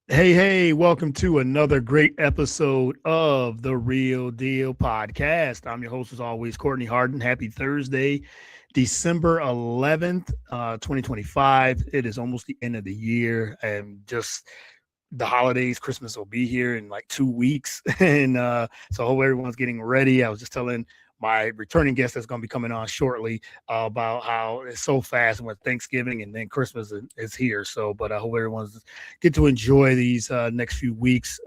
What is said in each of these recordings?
Hey, welcome to another great episode of the Real Deal Podcast. I'm your host, as always, Courtney Harden. Happy Thursday, December 11th, 2025. It is almost the end of the year and just the holidays. Christmas will be here in like 2 weeks. And so I hope everyone's getting ready. I was just telling my returning guest that's going to be coming on shortly about how it's so fast and with Thanksgiving and then Christmas is here. So, but I hope everyone's get to enjoy these next few weeks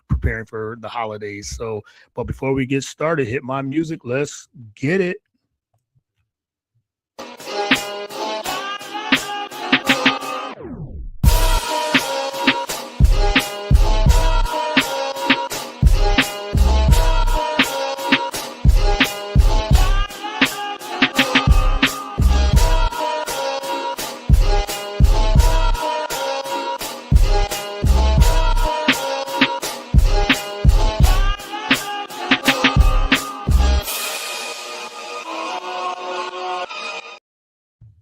preparing for the holidays. So, but before we get started, hit my music. Let's get it.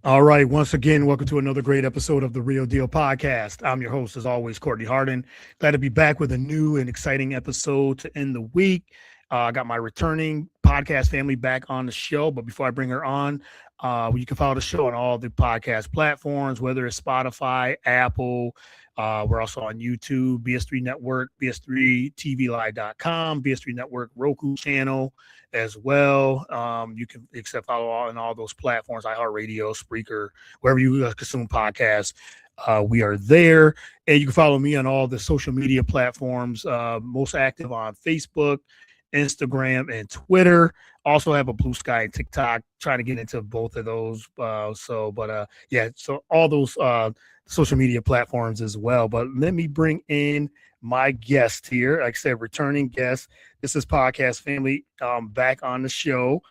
All right. Once again, welcome to another great episode of the Real Deal Podcast. I'm your host, as always, Courtney Harden. Glad to be back with a new and exciting episode to end the week. I got my returning podcast family back on the show. But before I bring her on, you can follow the show on all the podcast platforms, whether it's Spotify, Apple. We're also on YouTube, BS3 Network, BS3TVLive.com, BS3 Network, Roku channel as well. You can accept follow on all those platforms, iHeartRadio, Spreaker, wherever you consume podcasts. We are there. And you can follow me on all the social media platforms, most active on Facebook, Instagram, and Twitter. Also have a Blue Sky and TikTok, trying to get into both of those. So all those social media platforms as well. But let me bring in my guest here. Like I said, returning guest. This is podcast family back on the show.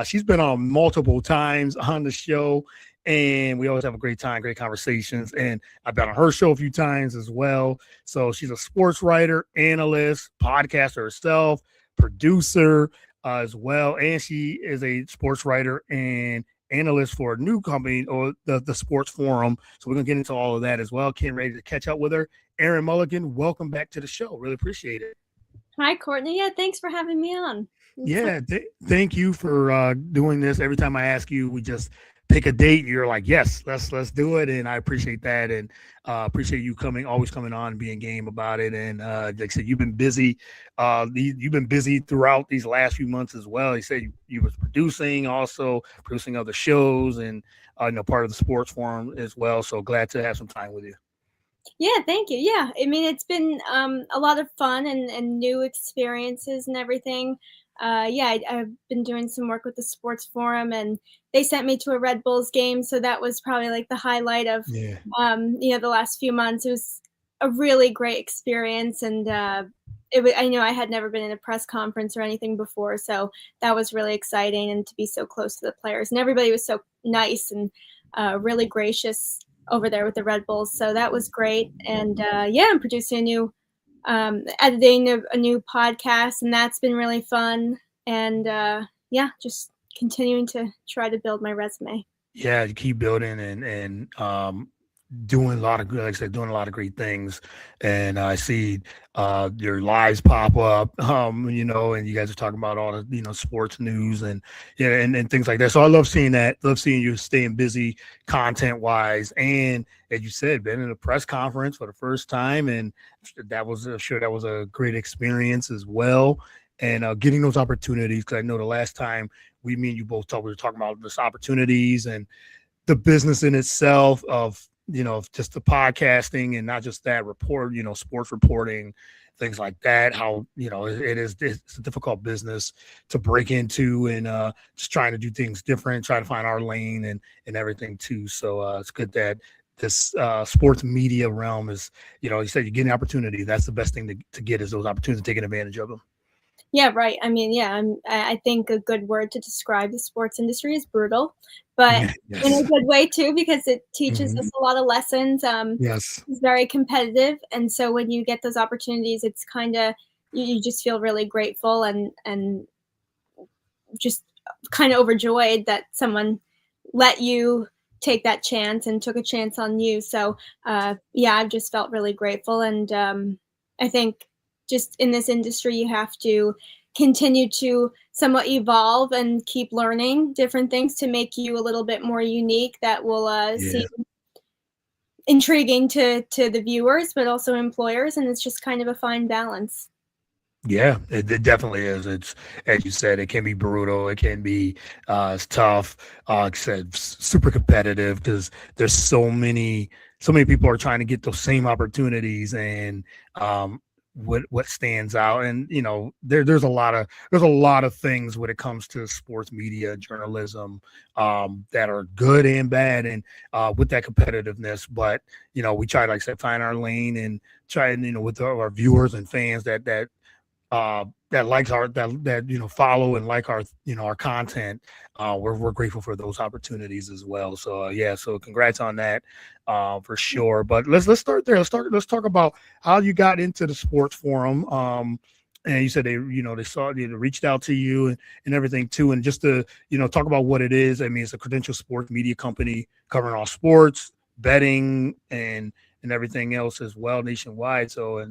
She's been on multiple times on the show, and we always have a great time, great conversations. And I've been on her show a few times as well. So she's a sports writer, analyst, podcaster herself, producer as well. And she is a sports writer and analyst for a new company, or the Sports Forum. So we're going to get into all of that as well. Can't ready to catch up with her. Erin Mulligan, welcome back to the show. Really appreciate it. Hi, Courtney. Yeah, thanks for having me on. Yeah, thank you for doing this. Every time I ask you, we just pick a date. You're like, yes, let's do it, and I appreciate that, and appreciate you always coming on and being game about it. And like I said, you've been busy. You've been busy throughout these last few months as well. You said you was also producing other shows, and part of the sports forum as well. So glad to have some time with you. Yeah, thank you. Yeah, I mean, it's been a lot of fun and new experiences and everything. I've been doing some work with the Sports Forum, and they sent me to a Red Bulls game, so that was probably like the highlight of Yeah. the last few months. It was a really great experience, and I know I had never been in a press conference or anything before, so that was really exciting, and to be so close to the players, and everybody was so nice and really gracious over there with the Red Bulls. So that was great. And I'm producing editing a new podcast, and that's been really fun. And just continuing to try to build my resume. Yeah, you keep building and doing a lot of good, like I said, doing a lot of great things. And I see your lives pop up, and you guys are talking about all the, sports news and and things like that. So I love seeing that. Love seeing you staying busy content wise. And as you said, been in a press conference for the first time. And that was a great experience as well. And getting those opportunities, because I know the last time me and you both we were talking about this opportunities and the business in itself of just the podcasting, and not just that sports reporting, things like that, how it's a difficult business to break into, and just trying to do things different, try to find our lane and everything too. So it's good that this sports media realm is, you said you're getting opportunity. That's the best thing to get, is those opportunities, taking advantage of them. Yeah, right. I mean, I think a good word to describe the sports industry is brutal, but in a Yes. good way too, because it teaches us Mhm. a lot of lessons. Yes. It's very competitive, and so when you get those opportunities, it's kind of you just feel really grateful and just kind of overjoyed that someone let you take that chance and took a chance on you. So yeah, I've just felt really grateful. And I think just in this industry, you have to continue to somewhat evolve and keep learning different things to make you a little bit more unique that will seem intriguing to the viewers, but also employers. And it's just kind of a fine balance. Yeah, it definitely is. It's, as you said, it can be brutal. It can be it's tough. Like I said, super competitive because there's so many people are trying to get those same opportunities, and what stands out. And you know, there's a lot of things when it comes to sports media journalism that are good and bad, and with that competitiveness. But you know, we try, like I said, find our lane and try, and you know, with our viewers and fans that likes our that you know follow and like our you know our content. We're grateful for those opportunities as well. So yeah, so congrats on that for sure. But let's start there. Let's talk about how you got into the sports forum. And you said they saw, they reached out to you and everything too. And just to talk about what it is. I mean, it's a credential sports media company covering all sports, betting, and everything else as well nationwide. So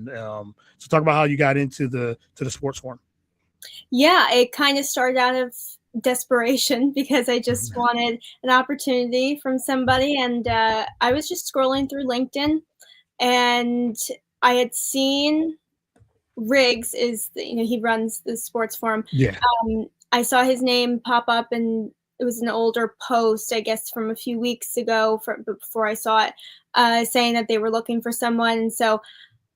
so talk about how you got into the sports forum. Yeah, it kind of started out of desperation because I just wanted an opportunity from somebody, and I was just scrolling through LinkedIn, and I had seen Riggs he runs the sports forum. Yeah. I saw his name pop up, and it was an older post, I guess, from a few weeks ago, before I saw it, saying that they were looking for someone. And so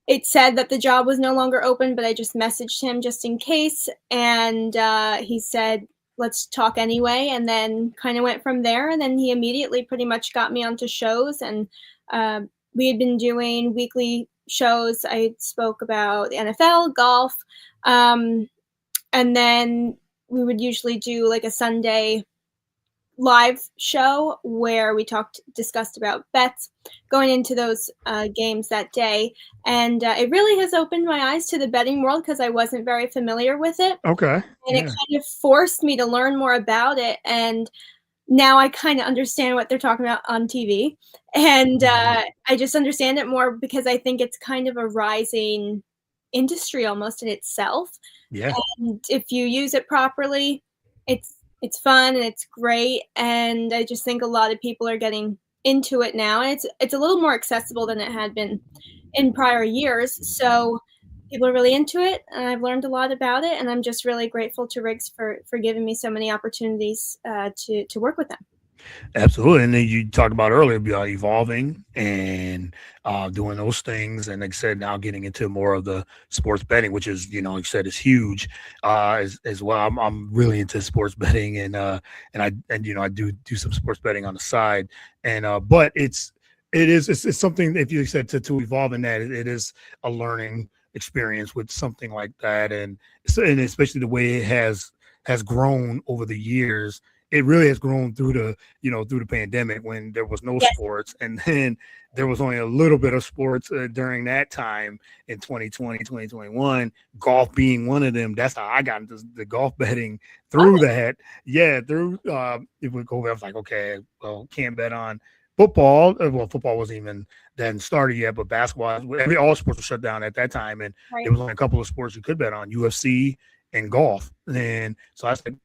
it said that the job was no longer open, but I just messaged him just in case. And he said, let's talk anyway. And then kind of went from there. And then he immediately pretty much got me onto shows. And we had been doing weekly shows. I spoke about the NFL, golf. And then we would usually do like a Sunday live show where we discussed about bets going into those games that day. And it really has opened my eyes to the betting world because I wasn't very familiar with it. Okay. And it kind of forced me to learn more about it. And now I kind of understand what they're talking about on TV. And I just understand it more because I think it's kind of a rising industry almost in itself. Yeah. And if you use it properly, it's fun and it's great. And I just think a lot of people are getting into it now. And it's a little more accessible than it had been in prior years. So people are really into it, and I've learned a lot about it. And I'm just really grateful to Riggs for giving me so many opportunities to work with them. Absolutely. And then you talked about earlier about evolving and doing those things. And like I said, now getting into more of the sports betting, which is, like you said, is huge as well. I'm really into sports betting and I do some sports betting on the side. And but it's something, if you said to evolve in that, it is a learning experience with something like that. And especially the way it has grown over the years. It really has grown through the pandemic when there was no sports, and then there was only a little bit of sports during that time in 2020, 2021, golf being one of them. That's how I got into the golf betting through that. Yeah. It would go, I was like, okay, well, can't bet on football. Well, football wasn't even then started yet, but basketball, all sports were shut down at that time. And there was only a couple of sports you could bet on, UFC and golf. And so I said,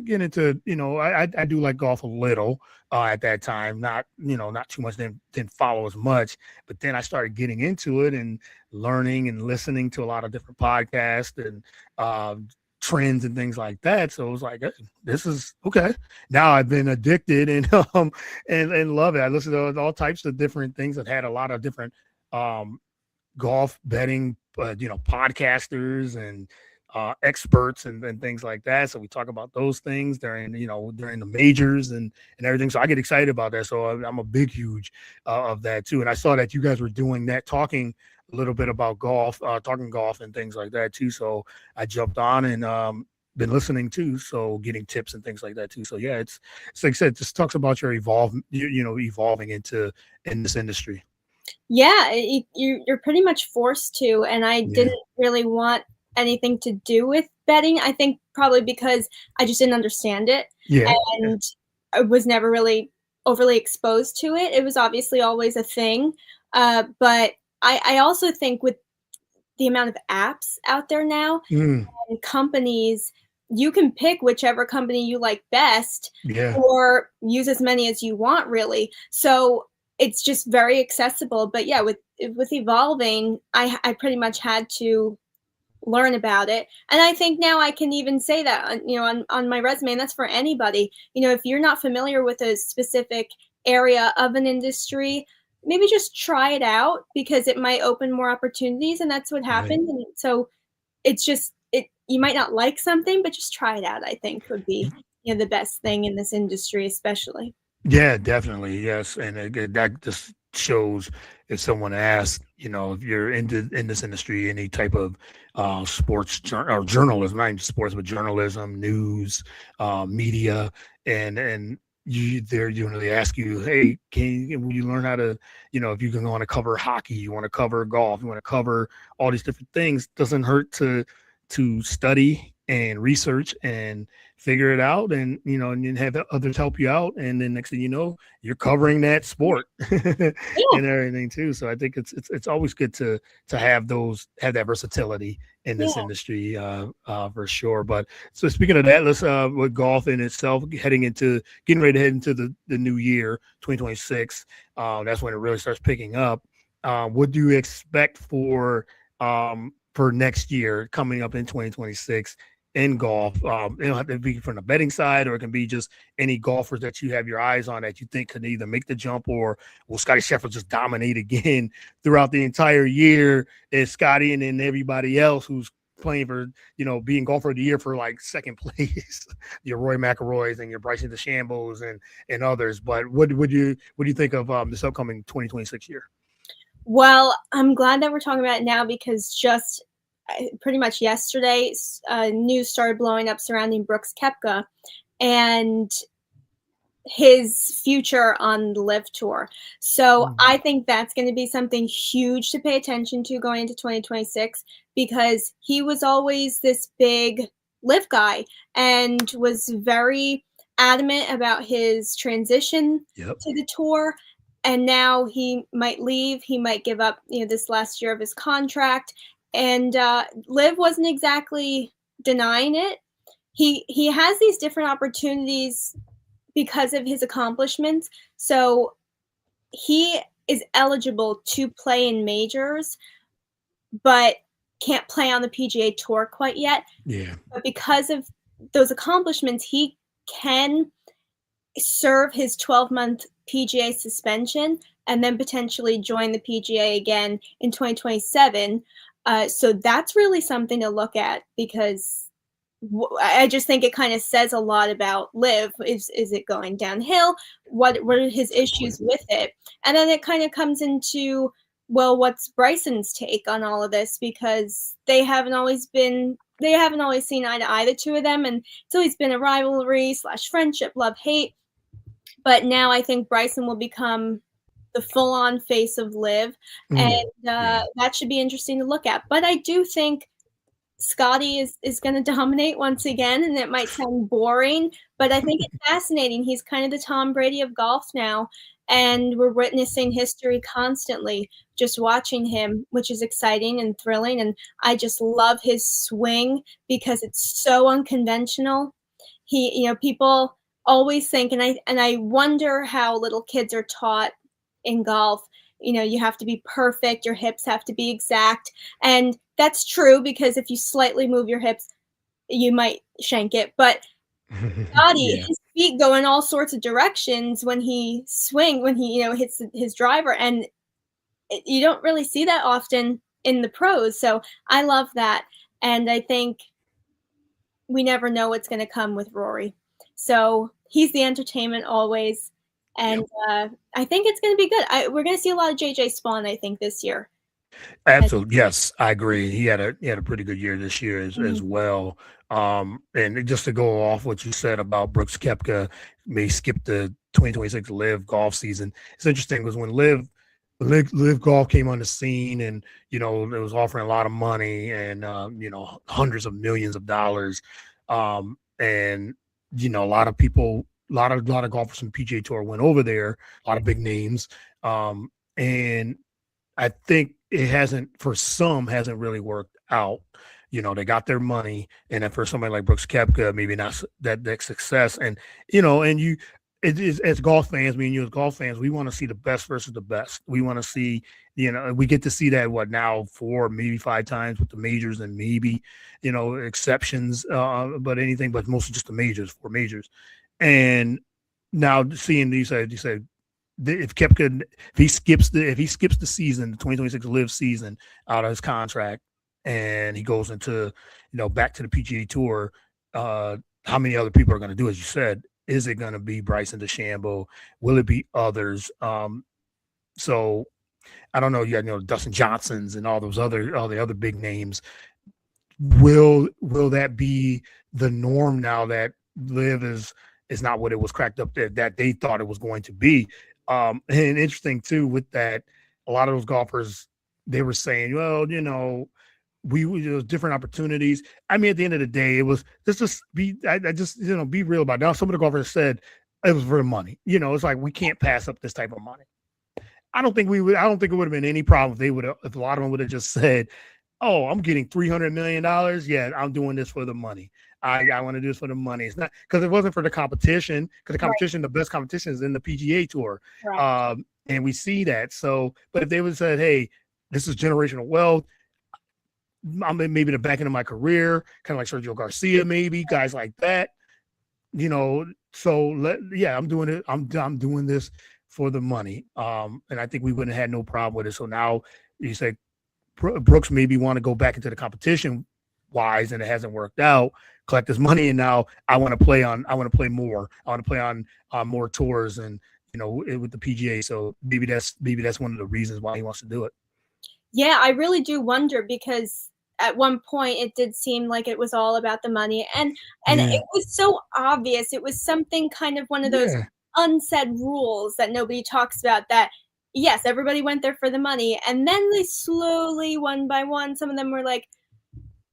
get into, I do like golf a little at that time, not too much, didn't follow as much, but then I started getting into it and learning and listening to a lot of different podcasts and trends and things like that. So it was like, hey, this is okay. Now I've been addicted and love it. I listen to all types of different things. I've had a lot of different golf betting, podcasters and experts and things like that. So we talk about those things during the majors and everything. So I get excited about that. So I'm a huge of that too. And I saw that you guys were doing that, talking a little bit about golf, talking golf and things like that too. So I jumped on and been listening too. So getting tips and things like that too. So yeah, it's like I said, just talks about your evolving in this industry. Yeah, you're pretty much forced to. And I didn't really want anything to do with betting. I think probably because I just didn't understand it. And I was never really overly exposed to it. It was obviously always a thing, but I also think with the amount of apps out there now Mm, and companies, you can pick whichever company you like best yeah. or use as many as you want, really. So it's just very accessible. But yeah, with evolving, I pretty much had to learn about it. And I think now I can even say that on my resume, and that's for anybody. If you're not familiar with a specific area of an industry, maybe just try it out because it might open more opportunities, and that's what Right. happened. And so it's just it you might not like something, but just try it out, I think would be the best thing in this industry, especially. Yeah, definitely. Yes. And that just shows if someone asks, if you're in this industry, any type of sports or journalism, not even sports, but journalism, news, media, and they ask you, hey, will you learn how to, if you want to cover hockey, you want to cover golf, you want to cover all these different things, doesn't hurt to study and research and figure it out, and then have others help you out, and then next thing you know, you're covering that sport and Yeah, everything too. So I think it's always good to have that versatility in this yeah. industry, for sure. But so speaking of that, let's with golf in itself, getting ready to head into the new year 2026. That's when it really starts picking up. What do you expect for next year coming up in 2026 in golf? It don't have to be from the betting side, or it can be just any golfers that you have your eyes on that you think could either make the jump, or will Scotty Scheffler just dominate again throughout the entire year? Is Scotty and then everybody else who's playing for, being golfer of the year for like second place, your Roy McIlroys and your Bryson DeChambeaus and others. But what do you think of this upcoming 2026 year? Well, I'm glad that we're talking about it now because just pretty much yesterday, news started blowing up surrounding Brooks Koepka and his future on the Live Tour. So I think that's going to be something huge to pay attention to going into 2026 because he was always this big Live guy and was very adamant about his transition Yep. to the tour. And now he might leave. He might give up, this last year of his contract. And Liv wasn't exactly denying it. He has these different opportunities because of his accomplishments. So he is eligible to play in majors, but can't play on the PGA Tour quite yet. Yeah. But because of those accomplishments, he can serve his 12-month PGA suspension and then potentially join the PGA again in 2027. So that's really something to look at because I just think it kind of says a lot about Liv. Is it going downhill? What are his issues with it? And then it kind of comes into, well, what's Bryson's take on all of this? Because they haven't always seen eye to eye, the two of them, and it's always been a rivalry / friendship, love, hate. But now I think Bryson will become the full-on face of Liv, and Yeah. that should be interesting to look at. But I do think Scotty is going to dominate once again, and it might sound boring, but I think it's fascinating. He's kind of the Tom Brady of golf now, and we're witnessing history constantly, just watching him, which is exciting and thrilling. And I just love his swing because it's so unconventional. People always think, and I wonder how little kids are taught in golf. You have to be perfect, your hips have to be exact, and that's true because if you slightly move your hips, you might shank it. But Scotty, Yeah. his feet go in all sorts of directions when he hits his driver, and you don't really see that often in the pros. So I love that, and I think we never know what's going to come with Rory. So he's the entertainment always, and Yep. I think it's going to be good. We're going to see a lot of JJ Spawn, I think, this year. Absolutely. Yes, I agree. He had a pretty good year this year as Mhm. well. And just to go off what you said about Brooks Koepka may skip the 2026 Live golf season. It's interesting because when Live Golf came on the scene, and it was offering a lot of money and hundreds of millions of dollars. And a lot of people lot of golfers from the PGA Tour went over there, a lot of big names. And I think it hasn't really worked out. They got their money, and then for somebody like Brooks Koepka, maybe not that success. And and it is, as golf fans, me and you as golf fans, we want to see the best versus the best. We want to see, we get to see that now 4, maybe 5 times with the majors, and maybe exceptions, but mostly just the majors, 4 majors. And now seeing you said if Koepka, if he skips the season, the 2026 live season out of his contract, and he goes into back to the PGA Tour, how many other people are going to do as you said? Is it going to be Bryson DeChambeau? Will it be others? So I don't know. You got Dustin Johnsons and all the other big names. Will that be the norm now that live is not what it was cracked up that they thought it was going to be? And interesting too with that, a lot of those golfers, they were saying, well, there was different opportunities. I mean, at the end of the day, it was be real about it. Now, some of the golfers said it was for the money. It's like, we can't pass up this type of money. I don't think it would have been any problem if a lot of them would have just said, oh, I'm getting $300 million. Yeah, I'm doing this for the money. I want to do this for the money. It's not because it wasn't for the competition, because the competition, the best competition is in the PGA Tour. Right. And we see that. So, but if they would have said, hey, this is generational wealth, I'm maybe the back end of my career, kind of like Sergio Garcia, maybe guys like that, so I'm doing it. I'm doing this for the money. And I think we wouldn't have had no problem with it. So now you say Brooks maybe want to go back into the competition wise, and it hasn't worked out, collect this money. And now I want to play more. I want to play on more tours and, with the PGA. So maybe that's one of the reasons why he wants to do it. Yeah, I really do wonder, because at one point it did seem like it was all about the money, and it was so obvious. It was something kind of one of those unsaid rules that nobody talks about, that yes, everybody went there for the money, and then they slowly, one by one, some of them were like,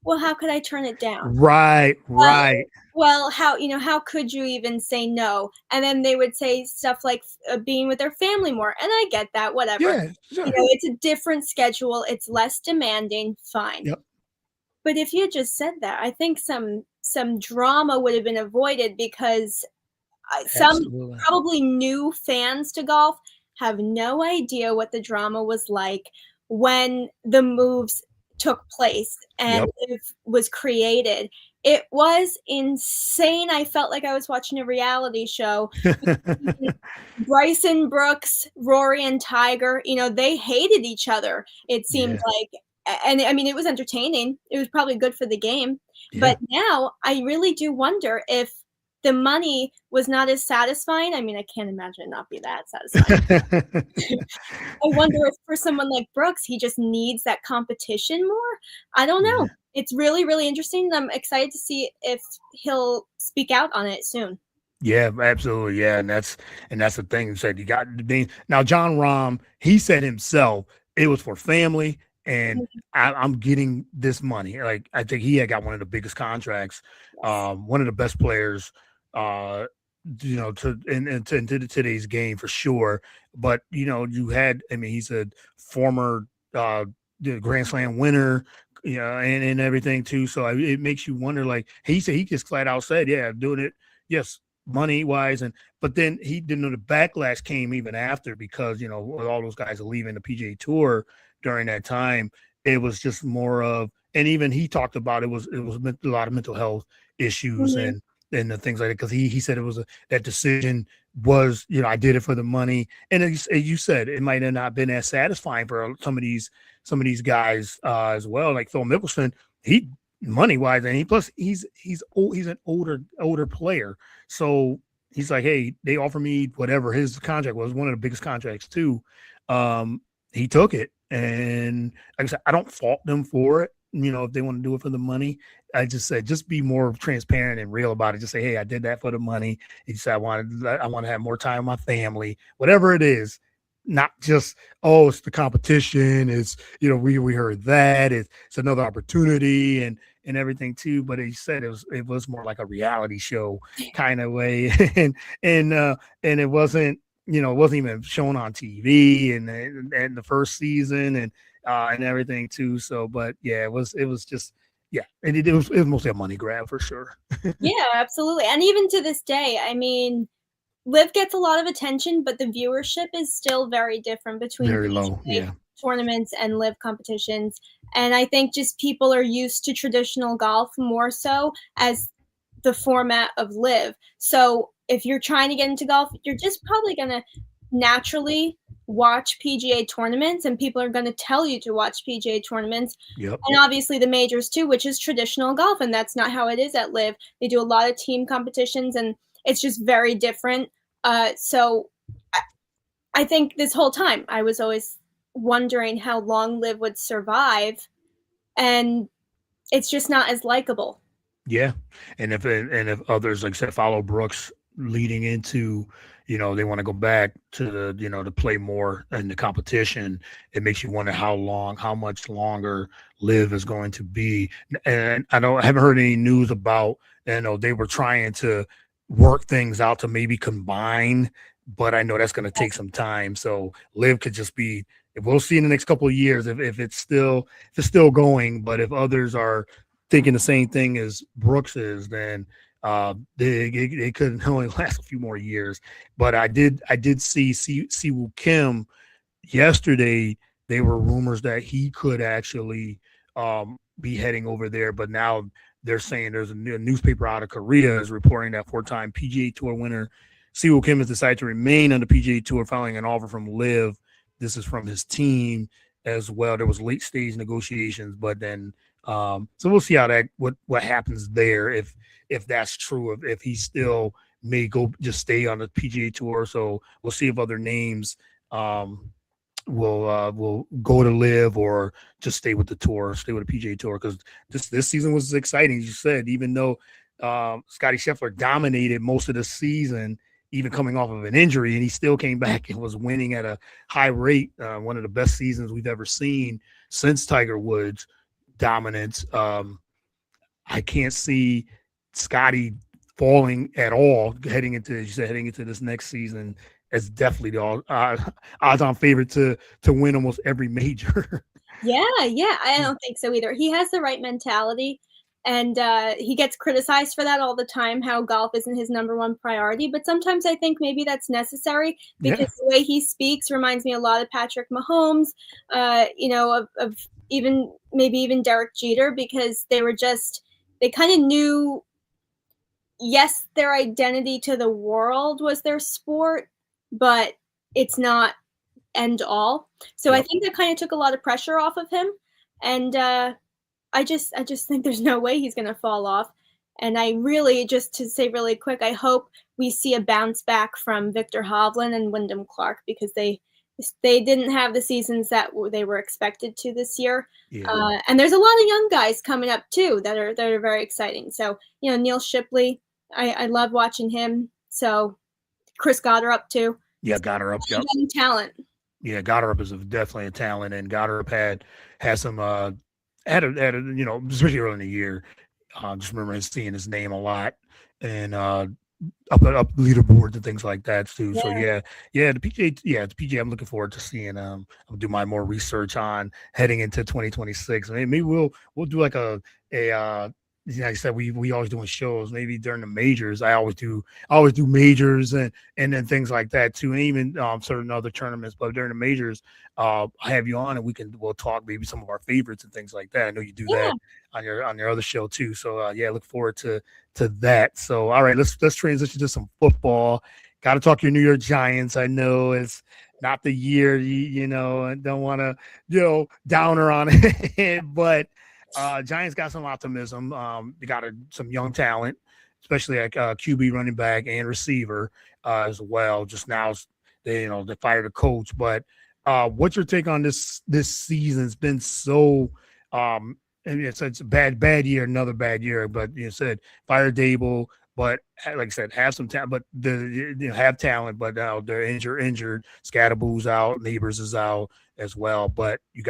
well, how could I turn it down? Right. Well, how could you even say no? And then they would say stuff like being with their family more. And I get that, whatever. Yeah, sure. It's a different schedule. It's less demanding. Fine. Yep. But if you just said that, I think some drama would have been avoided, because some probably new fans to golf have no idea what the drama was like when the moves took place and it was created. It was insane. I felt like I was watching a reality show. Bryson, Brooks, Rory, and Tiger, they hated each other, it seemed like. And I mean, it was entertaining. It was probably good for the game. Yeah. But now I really do wonder if the money was not as satisfying. I mean, I can't imagine it not be that satisfying. I wonder if for someone like Brooks, he just needs that competition more. I don't know. Yeah. It's really, really interesting. I'm excited to see if he'll speak out on it soon. Yeah, absolutely. Yeah. And that's the thing. You said you got now John Rahm, he said himself, it was for family, and I'm getting this money. Like, I think he had got one of the biggest contracts, one of the best players, to today's game for sure. But you had, I mean, he's a former Grand Slam winner, and everything too. So it makes you wonder. Like, he just flat out said, yeah, I'm doing it. Yes, money wise, but then he didn't know the backlash came even after, because with all those guys are leaving the PGA Tour during that time. It was just more of, and even he talked about it was a lot of mental health issues and the things like that, because he said it was that decision was, I did it for the money, and as you said, it might have not been as satisfying for some of these guys as well, like Phil Mickelson. He money wise, and he's an older player, so he's like, hey, they offer me whatever his contract was, one of the biggest contracts too. He took it, and like I said, I don't fault them for it. If they want to do it for the money, I just said, just be more transparent and real about it. Just say, hey, I did that for the money. He said, I want to have more time with my family, whatever it is. Not just, it's the competition. It's, we heard that it's another opportunity. And and everything too. But he said it was more like a reality show kind of way, and it wasn't, it wasn't even shown on TV and the first season and everything too. So, but yeah, it was just yeah, and it was mostly a money grab for sure. Yeah, absolutely. And even to this day, I mean, Live gets a lot of attention, but the viewership is still very different between Very low, PGA yeah. tournaments and Live competitions. And I think just people are used to traditional golf more so as the format of Live. So if you're trying to get into golf, you're just probably going to naturally watch PGA tournaments, and people are going to tell you to watch PGA tournaments. Yep. And obviously the majors too, which is traditional golf, and that's not how it is at Live. They do a lot of team competitions, and it's just very different. So I think this whole time I was always wondering how long Liv would survive, and it's just not as likable. Yeah, and if others, like I said, follow Brooks leading into, they want to go back to the, to play more in the competition, it makes you wonder how much longer Live is going to be. And I haven't heard any news about, they were trying to work things out to maybe combine, but I know that's going to take some time. So Live could just be. We'll see in the next couple of years if it's still going. But if others are thinking the same thing as Brooks is, then they could only last a few more years. But I did see Siwoo Kim yesterday. There were rumors that he could actually be heading over there, but now they're saying there's a newspaper out of Korea is reporting that four-time PGA Tour winner Siwoo Kim has decided to remain on the PGA Tour following an offer from Liv. This is from his team as well. There was late stage negotiations, but then so we'll see how what happens there if that's true. If he still may go just stay on the PGA Tour. So we'll see if other names will go to Live or just stay with the tour, stay with the PGA Tour, because this season was exciting, as you said. Even though Scotty Scheffler dominated most of the season, even coming off of an injury, and he still came back and was winning at a high rate. One of the best seasons we've ever seen since Tiger Woods' dominance. I can't see Scotty falling at all heading into, as you said, heading into this next season. As definitely the odds-on favorite to win almost every major. Yeah, I don't think so either. He has the right mentality, and he gets criticized for that all the time, how golf isn't his number one priority. But sometimes I think maybe that's necessary, because the way he speaks reminds me a lot of Patrick Mahomes, of even Derek Jeter, because they kind of knew, yes, their identity to the world was their sport, but it's not end all. So I think that kind of took a lot of pressure off of him. And I just think there's no way he's going to fall off. And I really, just to say really quick, I hope we see a bounce back from Victor Hovland and Wyndham Clark, because they didn't have the seasons that they were expected to this year. Yeah. And there's a lot of young guys coming up too that are very exciting. So, Neil Shipley, I love watching him. So Chris Goddard too. Yeah, Goddard. Yep. Talent. Yeah, Goddard is definitely a talent, and Goddard had some especially early in the year. Just remember seeing his name a lot, and up leaderboards and things like that too. Yeah. So the PGA. I'm looking forward to seeing. I'll do my more research on heading into 2026. Maybe we'll do like a like I said, we always doing shows. Maybe during the majors, I always do majors and then things like that too, and even certain other tournaments. But during the majors, I have you on, and we'll talk maybe some of our favorites and things like that. I know you do that on your other show too. So look forward to that. So all right, let's transition to some football. Got to talk your New York Giants. I know it's not the year and don't want to downer on it, but. Giants got some optimism. They got some young talent, especially like QB, running back, and receiver as well. Just now, they fired a coach. But what's your take on this season? It's been so. And it's a bad year, another bad year. But you said fire Dable, but like I said, have some talent. But have talent, but now they're injured. Scatterboo's out, Neighbors is out as well. But you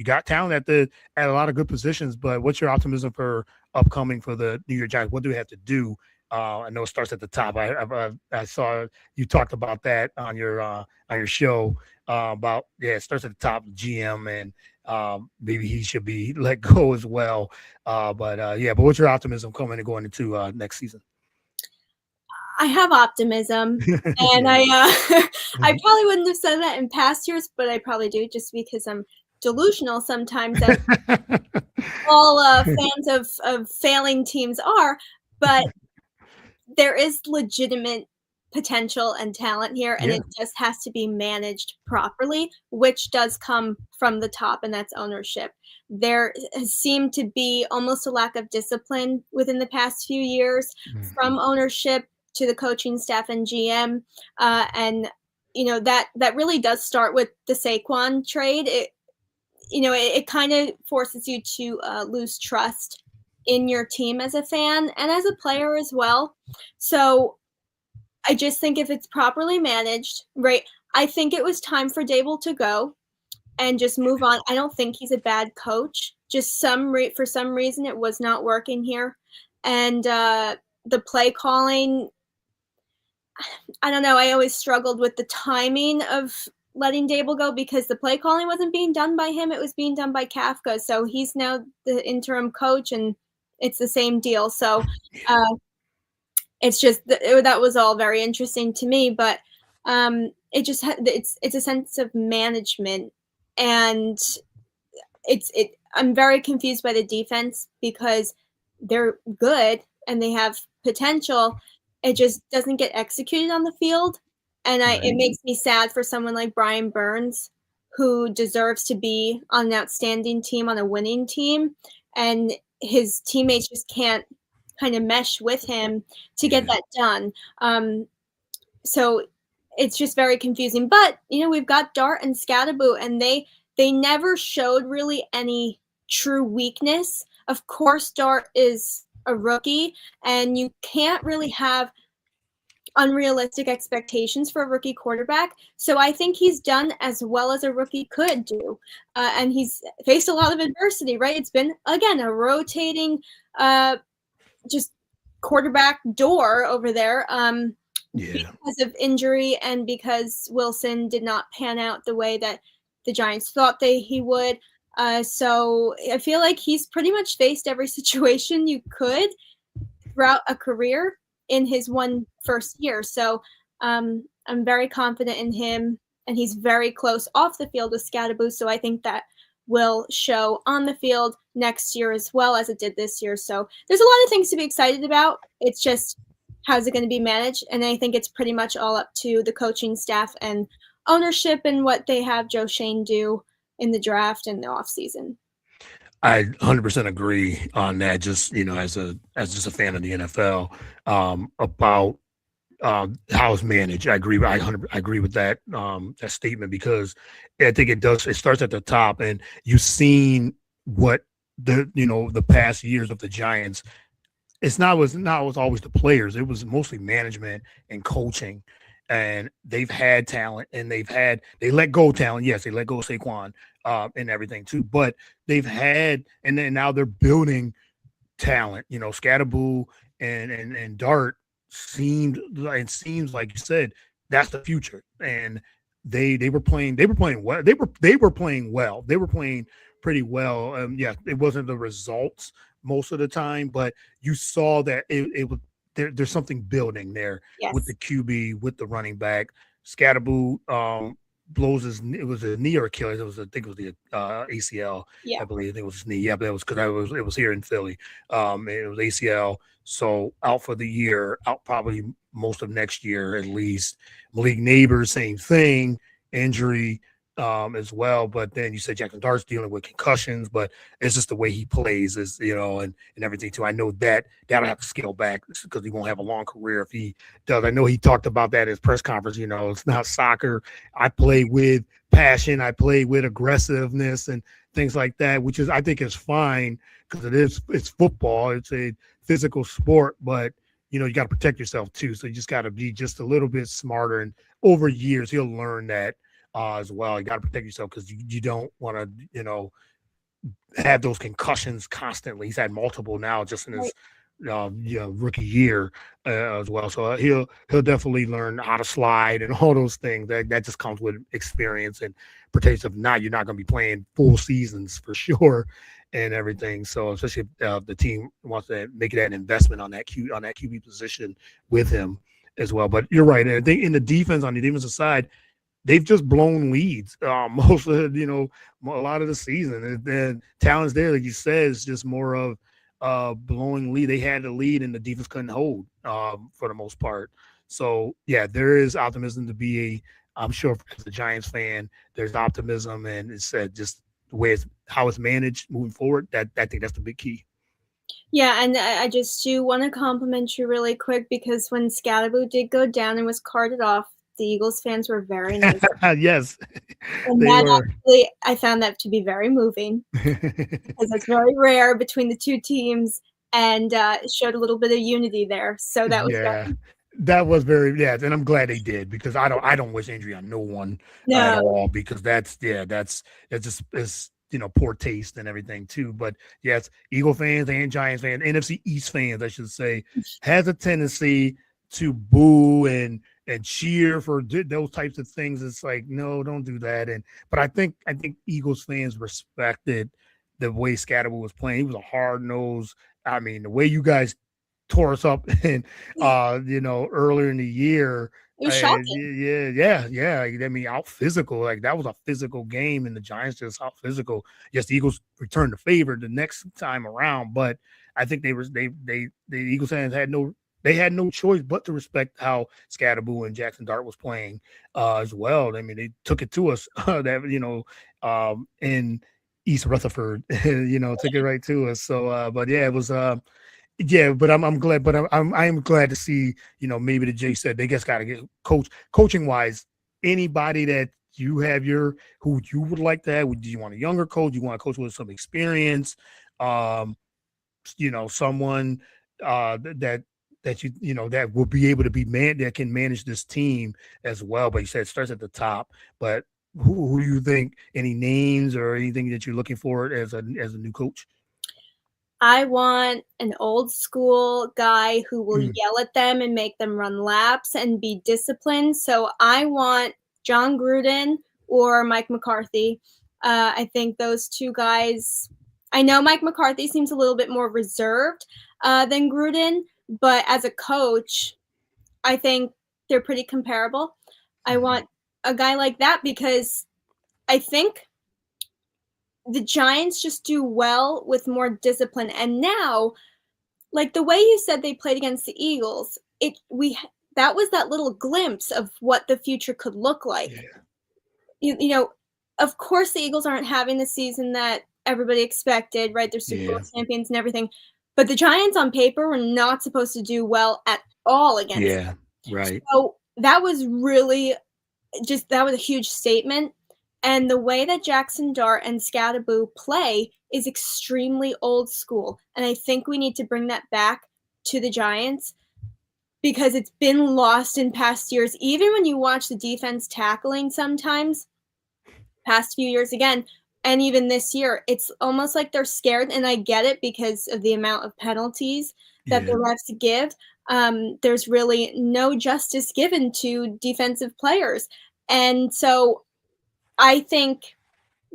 you got talent at a lot of good positions. But what's your optimism for upcoming for the New York Giants? What do we have to do? I know it starts at the top. I saw you talked about that on your show about it starts at the top, GM, and maybe he should be let go as well. But what's your optimism going into next season? I have optimism, and I I probably wouldn't have said that in past years, but I probably do just because I'm delusional sometimes, as all fans of failing teams are. But there is legitimate potential and talent here, and it just has to be managed properly, which does come from the top, and that's ownership. There has seemed to be almost a lack of discipline within the past few years from ownership to the coaching staff and GM, and that really does start with the Saquon trade. It kind of forces you to lose trust in your team as a fan and as a player as well. So I just think if it's properly managed, right, I think it was time for Dable to go and just move on. I don't think he's a bad coach. Just for some reason it was not working here. And the play calling, I don't know. I always struggled with the timing of letting Dable go because the play calling wasn't being done by him. It was being done by Kafka. So he's now the interim coach, and it's the same deal. So it's just that was all very interesting to me. But it's a sense of management, and I'm very confused by the defense because they're good and they have potential. It just doesn't get executed on the field. And it makes me sad for someone like Brian Burns, who deserves to be on an outstanding team, on a winning team. And his teammates just can't kind of mesh with him to get that done. So it's just very confusing. But, we've got Dart and Scatterboo, and they never showed really any true weakness. Of course, Dart is a rookie, and you can't really have unrealistic expectations for a rookie quarterback. So I think he's done as well as a rookie could do. And he's faced a lot of adversity, right? It's been, again, a rotating just quarterback door over there because of injury and because Wilson did not pan out the way that the Giants thought he would. So I feel like he's pretty much faced every situation you could throughout a career in his first year. So I'm very confident in him, and he's very close off the field with Scatterboo. So I think that will show on the field next year as well as it did this year. So there's a lot of things to be excited about. It's just, how's it going to be managed? And I think it's pretty much all up to the coaching staff and ownership and what they have Joe Shane do in the draft and the offseason. I 100% agree on that. Just, as just a fan of the NFL, about how it's managed. I agree with that that statement, because I think it starts at the top, and you've seen what the past years of the Giants. It was always the players. It was mostly management and coaching. And they've had talent, and they let go talent. Yes, they let go of Saquon and everything too. But they've had, and then now they're building talent. Scatterboo and Dart seems like you said, that's the future. And they were playing well. They were playing well. They were playing pretty well. It wasn't the results most of the time, but you saw that it was. There's something building there with the QB, with the running back. Scatterboo blows it was a knee or Achilles. I think it was the ACL. I believe it was his knee. Yeah, but it was because it was here in Philly. It was ACL. So out for the year, out probably most of next year at least. Malik Neighbors, same thing, injury as well. But then you said Jackson Dart's dealing with concussions, but it's just the way he plays and everything too. I know that'll have to scale back because he won't have a long career if he does. I know he talked about that at his press conference. It's not soccer. I play with passion. I play with aggressiveness and things like that, which I think is fine because it's football. It's a physical sport, but you got to protect yourself too. So you just got to be just a little bit smarter. And over years, he'll learn that. as well. You got to protect yourself because you don't want to, have those concussions constantly. He's had multiple now just in his rookie year as well. So he'll definitely learn how to slide and all those things. That just comes with experience and protects. If not, you're not going to be playing full seasons for sure and everything. So especially if the team wants to make that investment on that QB position with him as well. But you're right. And I think on the defensive side, they've just blown leads most of a lot of the season. And then talent's there, like you said, it's just more of blowing lead. They had the lead and the defense couldn't hold for the most part. So yeah, there is optimism to be I'm sure as a Giants fan, there's optimism, and it's just the way how it's managed moving forward. I think that's the big key. Yeah, and I just do want to compliment you really quick because when Scatterboo did go down and was carted off, the Eagles fans were very nice. Yes, and actually, I found that to be very moving because it's very rare between the two teams, and it showed a little bit of unity there. So that was that was very and I'm glad they did because I don't wish injury on no one at all because that's just poor taste and everything too. But yes, Eagle fans and Giants fans, NFC East fans, I should say, has a tendency to boo and cheer for those types of things. It's like, no, don't do that. But I think Eagles fans respected the way Scatterboo was playing. He was a hard nose. I mean, the way you guys tore us up and earlier in the year. It was shocking. Yeah. I mean, out physical. Like that was a physical game, and the Giants just out physical. Yes, the Eagles returned the favor the next time around, but I think the Eagles fans had no choice but to respect how Scatterboo and Jackson Dart was playing as well. I mean, they took it to us in East Rutherford, took it right to us. So, but yeah, it was. But I'm glad. But I'm glad to see. Maybe the Jay said they just got to get coaching wise. Anybody that you have who you would like to have? Do you want a younger coach? Do you want a coach with some experience? Someone that that will be able to be that can manage this team as well. But you said it starts at the top. But who do you think? Any names or anything that you're looking for as a new coach? I want an old school guy who will yell at them and make them run laps and be disciplined. So I want John Gruden or Mike McCarthy. I think those two guys. I know Mike McCarthy seems a little bit more reserved than Gruden, but as a coach, I think they're pretty comparable. I want a guy like that because I think the Giants just do well with more discipline. And now, like the way you said they played against the Eagles, that was that little glimpse of what the future could look like. Yeah. Of course the Eagles aren't having the season that everybody expected, right? They're Super Bowl champions and everything. But the Giants on paper were not supposed to do well at all against them. Right. So that was really that was a huge statement. And the way that Jackson Dart and Scatterboo play is extremely old school. And I think we need to bring that back to the Giants because it's been lost in past years. Even when you watch the defense tackling sometimes, past few years again, and even this year, it's almost like they're scared. And I get it because of the amount of penalties that the refs give. There's really no justice given to defensive players. And so I think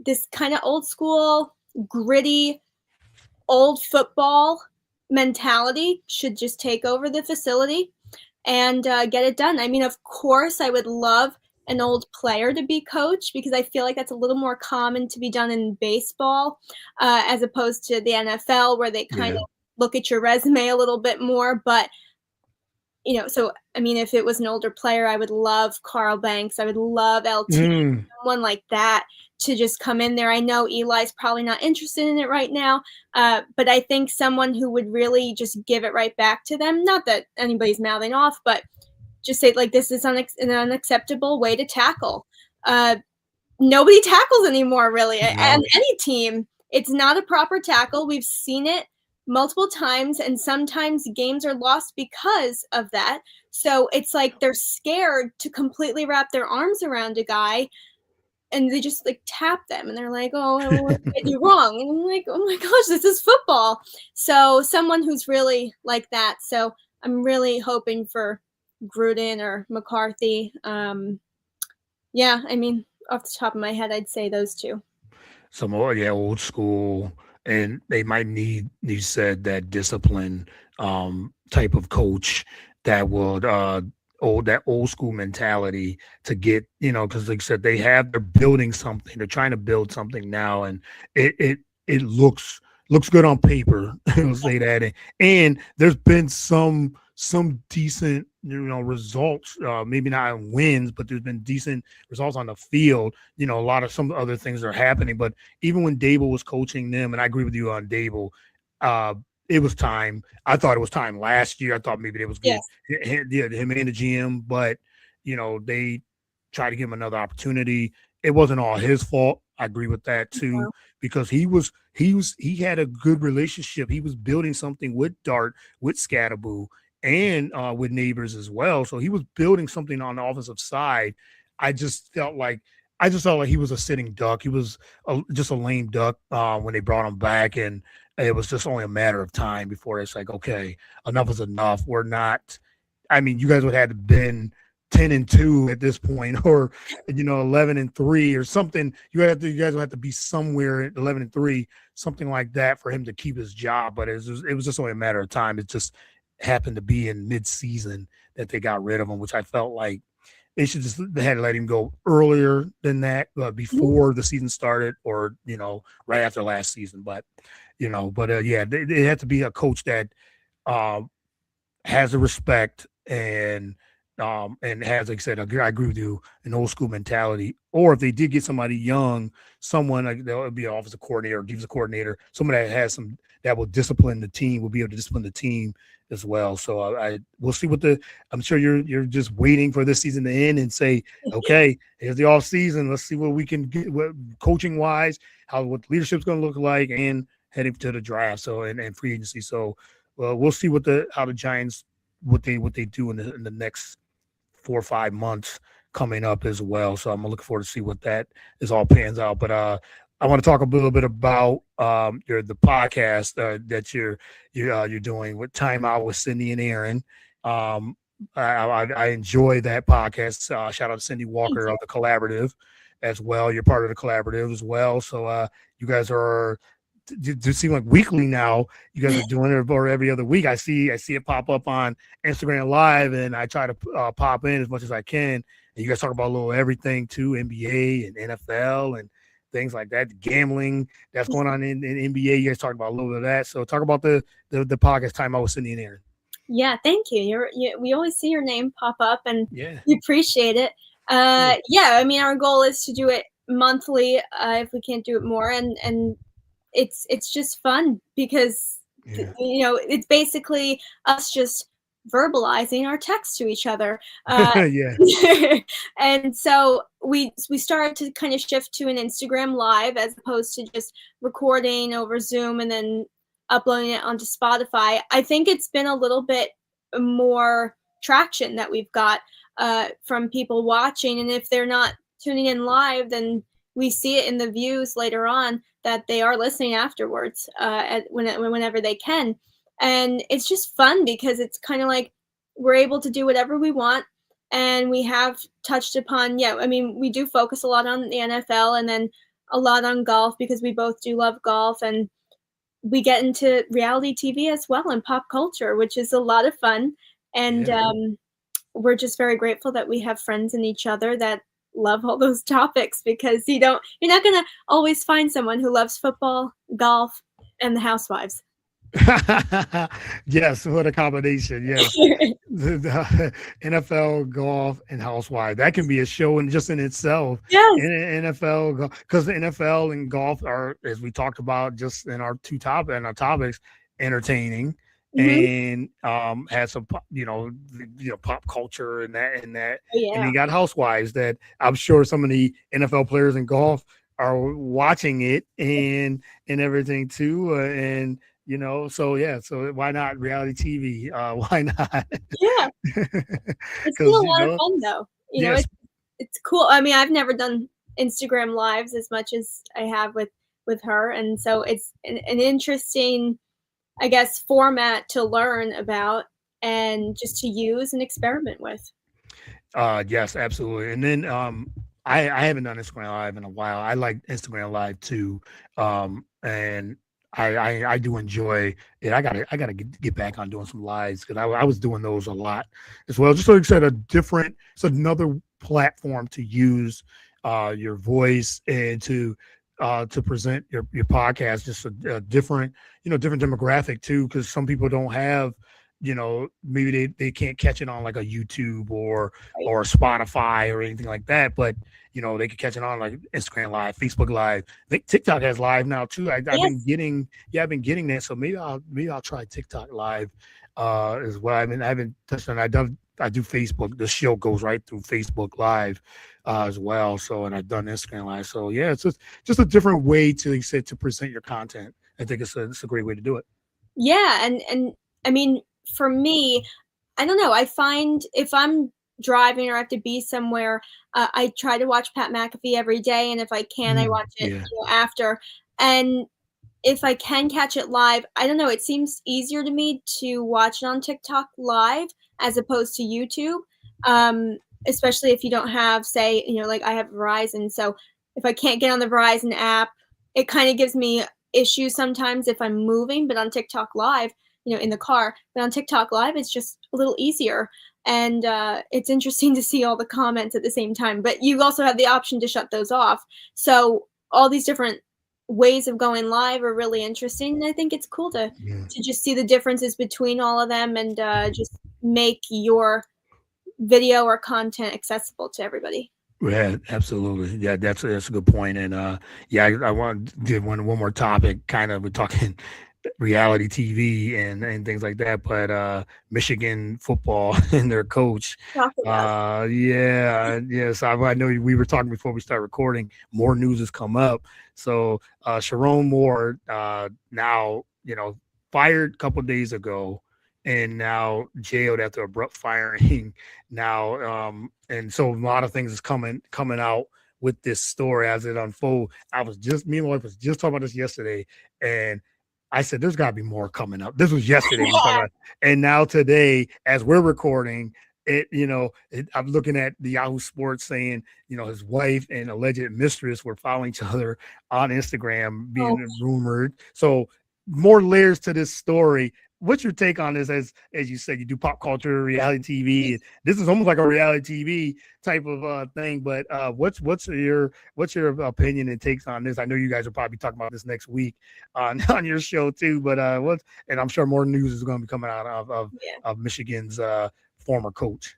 this kind of old school, gritty, old football mentality should just take over the facility and get it done. I mean, of course, I would love an old player to be coach because I feel like that's a little more common to be done in baseball as opposed to the NFL where they kind of look at your resume a little bit more. But so, I mean, if it was an older player, I would love Carl Banks. I would love LT, someone like that to just come in there. I know Eli's probably not interested in it right now, but I think someone who would really just give it right back to them. Not that anybody's mouthing off, but just say, like, this is an unacceptable way to tackle. Nobody tackles anymore, really. No. And any team, it's not a proper tackle. We've seen it multiple times, and sometimes games are lost because of that. So it's like they're scared to completely wrap their arms around a guy and they just like tap them, and they're like, "Oh, what did I do wrong?" And I'm like, "Oh my gosh, this is football." So someone who's really like that. So I'm really hoping for Gruden or McCarthy. Yeah, I mean, off the top of my head, I'd say those two. Some more, yeah, old school, and they might need, you said, that discipline type of coach that would old school mentality to get, because like I said, they're building something, they're trying to build something now, and it looks good on paper. I'll say that, and there's been some decent results, maybe not wins, but there's been decent results on the field. A lot of some other things are happening, but even when Dable was coaching them, and I agree with you on Dable, uh, it was time. I thought it was time last year. I thought maybe they was get Yes. him and the GM, but they tried to give him another opportunity. It wasn't all his fault. I agree with that too, No. because he had a good relationship. He was building something with Dart, with Scatterboo, and with Neighbors as well. So he was building something on the offensive side. I just felt like he was a sitting duck. He was just a lame duck when they brought him back, and it was just only a matter of time before it's like, okay, enough is enough. We're not. I mean, you guys would have been 10-2 at this point, or 11-3 or something. You guys would have to be somewhere at 11-3, something like that, for him to keep his job. But it was just only a matter of time. It just happened to be in mid-season that they got rid of him, which I felt like they had to let him go earlier than that, before the season started, or right after last season. But yeah, they had to be a coach that has the respect, and has, like I said, I agree with you, an old school mentality. Or if they did get somebody young, someone like that would be an offensive coordinator or defensive coordinator, someone that has that will discipline the team, will be able to discipline the team as well. So we'll see I'm sure you're just waiting for this season to end and say, okay, here's the off season. Let's see what we can get, coaching wise, what leadership's going to look like, and heading to the draft. So and free agency. So we'll see how the Giants, what they do in the next 4 or 5 months coming up as well. So I'm looking forward to see what that is all pans out. But I want to talk a little bit about the podcast that you're doing with Time Out with Cindy and Erin. I enjoy that podcast. Shout out to Cindy Walker of the Collaborative as well. You're part of the Collaborative as well. So you guys are. Do seem like weekly now. You guys are doing it, or every other week. I see it pop up on Instagram Live, and I try to pop in as much as I can. And you guys talk about a little everything too, NBA and NFL and things like that. Gambling that's going on in NBA. You guys talk about a little bit of that. So talk about the podcast Time Out with Cindy and Erin. Yeah, thank you. We always see your name pop up, and Yeah, we appreciate it. Yeah, I mean, our goal is to do it monthly, if we can't do it more, and it's just fun because it's basically us just verbalizing our text to each other. yeah. And so we started to kind of shift to an Instagram Live as opposed to just recording over Zoom and then uploading it onto Spotify. I think it's been a little bit more traction that we've got from people watching, and if they're not tuning in live, then we see it in the views later on that they are listening afterwards whenever they can. And it's just fun because it's kind of like we're able to do whatever we want. And we have touched upon, I mean, we do focus a lot on the NFL and then a lot on golf because we both do love golf. And we get into reality TV as well and pop culture, which is a lot of fun. And we're just very grateful that we have friends in each other that love all those topics, because you're not going to always find someone who loves football, golf, and the housewives. Yes, what a combination. Yes. The NFL, golf, and housewives. That can be a show in itself. Yes. In NFL, because the NFL and golf are, as we talked about just in our topics, entertaining. And has some pop culture and that and you got housewives that I'm sure some of the NFL players in golf are watching it and everything too, and so why not reality TV? Why not? Yeah, it's been a lot of fun though. It's cool. I mean, I've never done Instagram lives as much as I have with her. And so it's an interesting, I guess, format to learn about and just to use and experiment with. Yes, absolutely. And then I haven't done Instagram Live in a while. I like Instagram Live too. And I do enjoy it. I gotta get back on doing some lives because I was doing those a lot as well. Just like I said, it's another platform to use your voice and to present your podcast. Just a different, different demographic too, because some people don't have, maybe they can't catch it on like a YouTube or Spotify or anything like that, but they could catch it on like Instagram Live, Facebook Live. I think TikTok has live now too. I've been getting that, so maybe I'll try TikTok Live as well. I haven't touched on. I do Facebook. The show goes right through Facebook Live as well. So, and I've done Instagram Live. So yeah, it's just a different way to present your content. I think it's a great way to do it. Yeah, and I mean, for me, I don't know. I find if I'm driving or I have to be somewhere, I try to watch Pat McAfee every day, and if I can, I watch it after. And if I can catch it live, I don't know. It seems easier to me to watch it on TikTok live as opposed to YouTube, especially if you don't have, say, like I have Verizon. So if I can't get on the Verizon app, it kind of gives me issues sometimes if I'm moving. But on TikTok Live, in the car, but on TikTok Live, it's just a little easier. And it's interesting to see all the comments at the same time. But you also have the option to shut those off. So all these different ways of going live are really interesting. And I think it's cool to just see the differences between all of them and just make your video or content accessible to everybody. Yeah, absolutely. Yeah, that's a good point. And I want to do one more topic. Kind of, we're talking reality TV and things like that. But Michigan football and their coach. Yes, I know we were talking before we start recording. More news has come up. So Sharon Moore now fired a couple of days ago, and now jailed after abrupt firing. Now, and so a lot of things is coming out with this story as it unfolds. Me and my wife was just talking about this yesterday, and I said, there's got to be more coming up. This was yesterday. And now today, as we're recording, I'm looking at the Yahoo Sports saying, his wife and alleged mistress were following each other on Instagram, being rumored. So more layers to this story. What's your take on this? As you said, you do pop culture, reality TV. This is almost like a reality TV type of thing. But what's your opinion and takes on this? I know you guys will probably talk about this next week on your show too. But and I'm sure more news is going to be coming out of Michigan's former coach.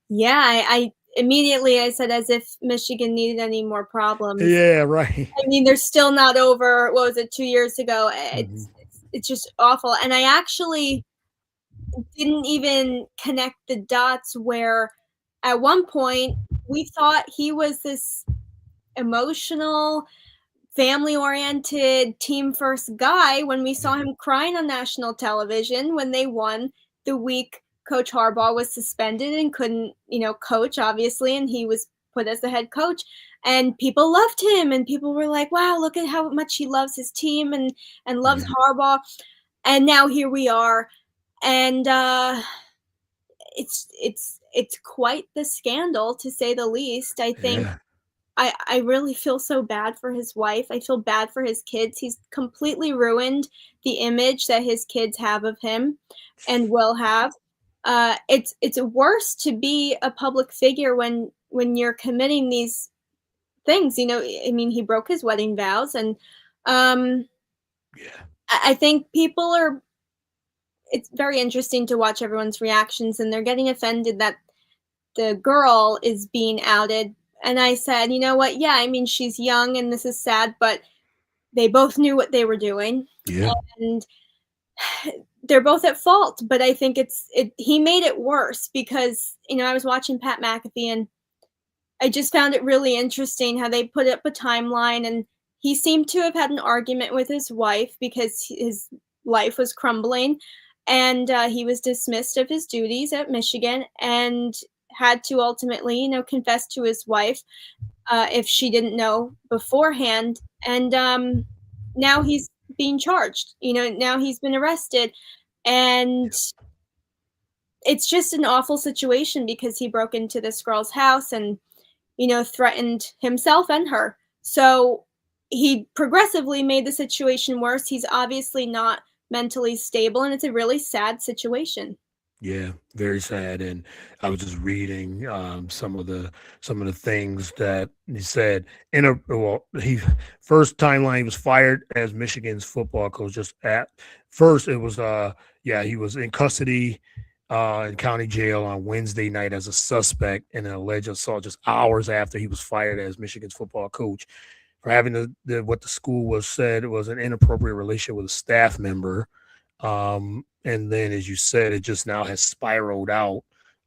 Yeah, I immediately I said, as if Michigan needed any more problems. Yeah, right. I mean, they're still not over. What was it, 2 years ago? It's just awful. And I actually didn't even connect the dots where at one point we thought he was this emotional, family-oriented, team-first guy when we saw him crying on national television when they won the week Coach Harbaugh was suspended and couldn't, coach, obviously, and he was put as the head coach. And people loved him, and people were like, wow, look at how much he loves his team and loves Harbaugh. And now here we are. And it's quite the scandal, to say the least. I think I really feel so bad for his wife. I feel bad for his kids. He's completely ruined the image that his kids have of him and will have. It's worse to be a public figure when you're committing these things. I mean, he broke his wedding vows, and I think it's very interesting to watch everyone's reactions, and they're getting offended that the girl is being outed. And I said, you know what? Yeah, I mean, she's young and this is sad, but they both knew what they were doing. Yeah. And they're both at fault, but I think he made it worse because, I was watching Pat McAfee, and I just found it really interesting how they put up a timeline, and he seemed to have had an argument with his wife because his life was crumbling, and he was dismissed of his duties at Michigan, and had to ultimately, confess to his wife if she didn't know beforehand. And now he's being charged. Now he's been arrested. And it's just an awful situation because he broke into this girl's house and, threatened himself and her. So he progressively made the situation worse. He's obviously not mentally stable, and it's a really sad situation. Yeah, very sad. And I was just reading some of the things that he said he first timeline he was fired as Michigan's football coach. Just at first, it was he was in custody in county jail on Wednesday night as a suspect in an alleged assault. Just hours after he was fired as Michigan's football coach for having what the school was said was an inappropriate relationship with a staff member. And then, as you said, it just now has spiraled out.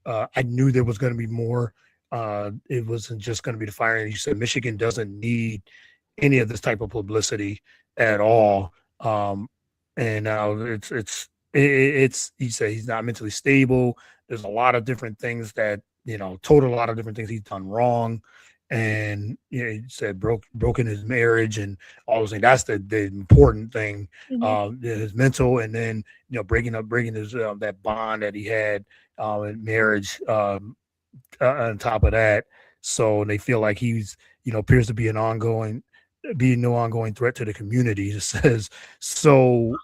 I knew there was going to be more. It wasn't just going to be the firing. You said Michigan doesn't need any of this type of publicity at all. And now it's. He said he's not mentally stable. There's a lot of different things that total a lot of different things he's done wrong. And he said broken his marriage and all those things. That's the important thing. His mental, and then breaking his that bond that he had in marriage. On top of that, so they feel like he's appears to be no ongoing threat to the community. It says so.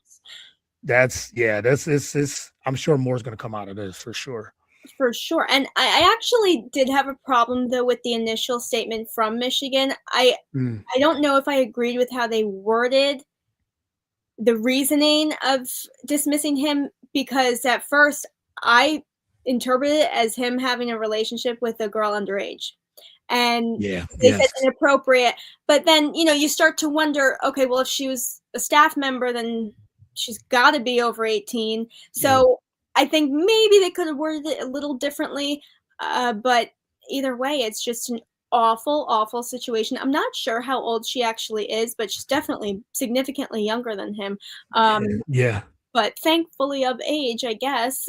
That's it's. I'm sure more is going to come out of this for sure. For sure. And I actually did have a problem, though, with the initial statement from Michigan. I don't know if I agreed with how they worded the reasoning of dismissing him, because at first I interpreted it as him having a relationship with a girl underage. And they said inappropriate. But then, you start to wonder, okay, well, if she was a staff member, then she's got to be over 18. So I think maybe they could have worded it a little differently, but either way, it's just an awful, awful situation. I'm not sure how old she actually is, but she's definitely significantly younger than him. But thankfully of age, I guess.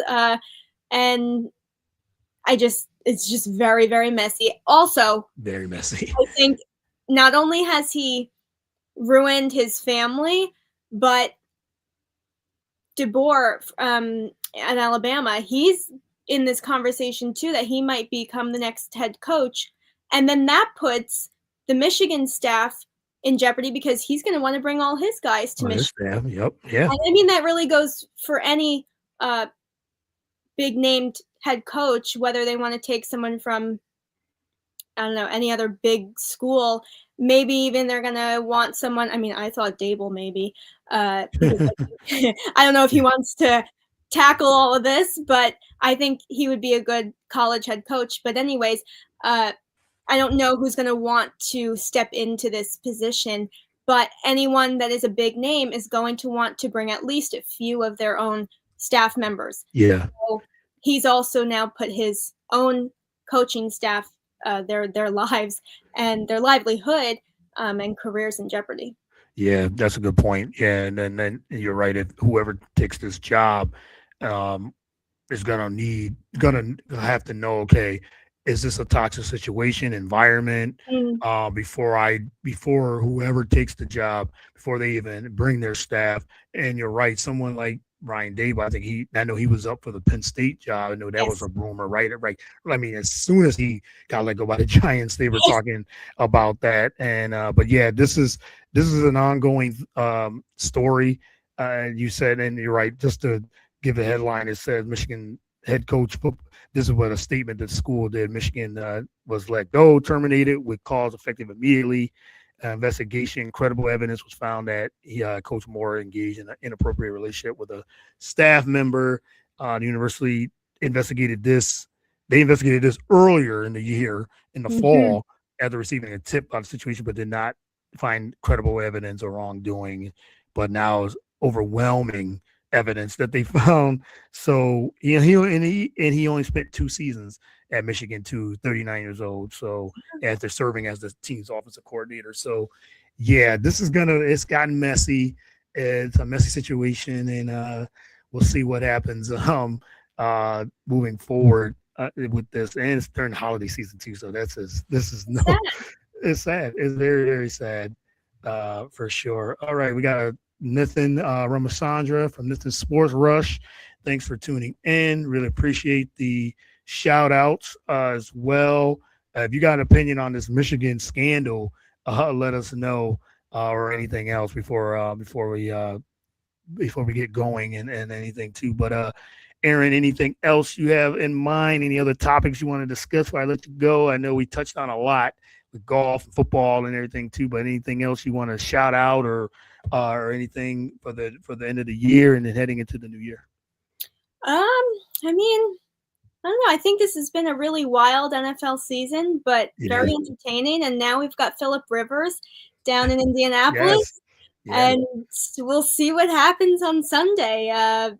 And it's just very, very messy. Also, very messy. I think not only has he ruined his family, but DeBoer at Alabama, he's in this conversation too that he might become the next head coach, and then that puts the Michigan staff in jeopardy because he's going to want to bring all his guys to Michigan. And I mean, that really goes for any big named head coach, whether they want to take someone from, I don't know, any other big school. Maybe even they're going to want someone. I mean, I thought Dable maybe. I don't know if he wants to tackle all of this, but I think he would be a good college head coach. But anyways, I don't know who's going to want to step into this position, but anyone that is a big name is going to want to bring at least a few of their own staff members. Yeah. So he's also now put his own coaching staff, their lives and their livelihood and careers in jeopardy. Yeah, that's a good point. Yeah, and then you're right. If whoever takes this job is gonna have to know, okay, is this a toxic situation, environment? Before whoever takes the job, before they even bring their staff. And you're right, someone like Ryan Dable, I know he was up for the Penn State job. I know that was a rumor, right? Right. I mean, as soon as he got let go by the Giants, they were talking about that. And but yeah, this is an ongoing story. You said, and you're right. Just to give a headline, it says Michigan head coach. This is what a statement that the school did. Michigan was let go, terminated with cause effective immediately. Investigation, credible evidence was found that Coach Moore engaged in an inappropriate relationship with a staff member. The university investigated this. They investigated this earlier in the year, in the fall, after receiving a tip about the situation, but did not find credible evidence or wrongdoing. But now is overwhelming evidence that they found. So he only spent 2 seasons at Michigan, too, 39 years old. So after serving as the team's offensive coordinator. So yeah, it's gotten messy. It's a messy situation, and we'll see what happens moving forward. with this, and it's during the holiday season too. So this is no, Sad. it's sad. It's very very sad, for sure. All right, we got a Nathan Ramasandra from Nathan Sports Rush. Thanks for tuning in. Really appreciate the shout outs as well. If you got an opinion on this Michigan scandal, let us know, or anything else before we get going, and anything too. But Erin, anything else you have in mind? Any other topics you want to discuss before I let you go? I know we touched on a lot with golf, football, and everything too. But anything else you want to shout out, or anything for the end of the year and then heading into the new year? I mean, I don't know. I think this has been a really wild NFL season, but very entertaining. And now we've got Phillip Rivers down in Indianapolis. Yes. Yeah. And we'll see what happens on Sunday.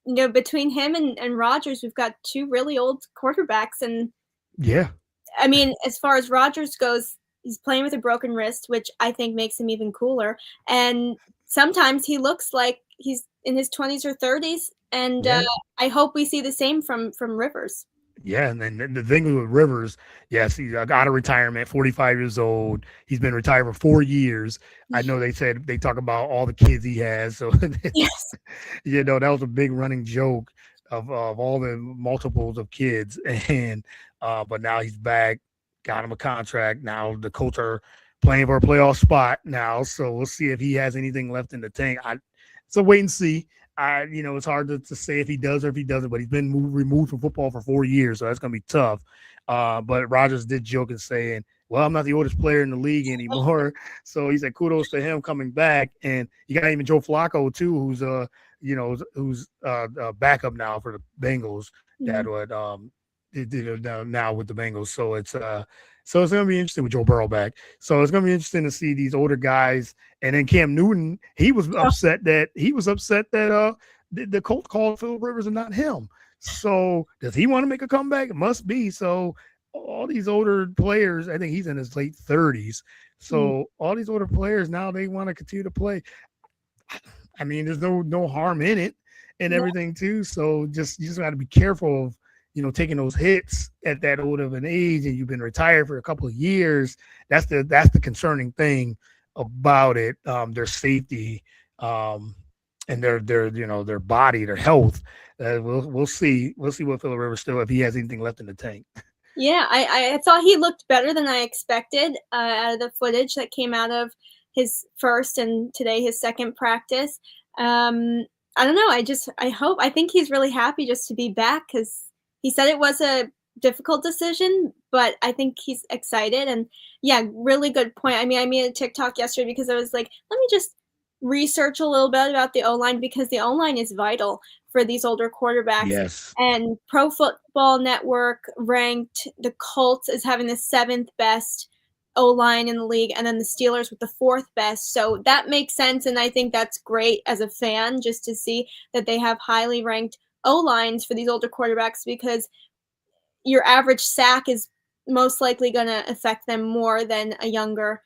Between him and Rodgers, we've got two really old quarterbacks. And yeah, I mean, as far as Rodgers goes, he's playing with a broken wrist, which I think makes him even cooler. And sometimes he looks like he's in his 20s or 30s. And I hope we see the same from Rivers. Yeah, and then the thing with Rivers, yes, he's out of retirement, 45 years old. He's been retired for 4 years. I know they talk about all the kids he has. So, yes, that was a big running joke of all the multiples of kids. And but now he's back, got him a contract. Now the Colts are playing for a playoff spot now. So we'll see if he has anything left in the tank. It's a wait and see. It's hard to say if he does or if he doesn't, but he's been removed from football for 4 years, so that's going to be tough. But Rodgers did joke and saying, well, I'm not the oldest player in the league anymore. So he said kudos to him coming back. And you got even Joe Flacco, too, who's backup now for the Bengals. Mm-hmm. That would now with the Bengals. So it's going to be interesting with Joe Burrow back. So it's going to be interesting to see these older guys. And then Cam Newton, he was upset that the Colts called Phillip Rivers and not him. So does he want to make a comeback? It must be. So all these older players, I think he's in his late 30s. So all these older players now, they want to continue to play. I mean, there's no harm in it and everything too. So you just got to be careful of taking those hits at that old of an age, and you've been retired for a couple of years. That's the concerning thing about it. Their safety, and their body, their health. We'll see what Phillip Rivers still, if he has anything left in the tank. Yeah, I thought he looked better than I expected out of the footage that came out of his first and today his second practice. I don't know. I think he's really happy just to be back, because he said it was a difficult decision, but I think he's excited. And yeah, really good point. I mean, I made a TikTok yesterday because I was like, let me just research a little bit about the O-line, because the O-line is vital for these older quarterbacks. Yes. And Pro Football Network ranked the Colts as having the 7th best O-line in the league, and then the Steelers with the 4th best. So that makes sense, and I think that's great as a fan, just to see that they have highly ranked O-lines for these older quarterbacks, because your average sack is most likely going to affect them more than a younger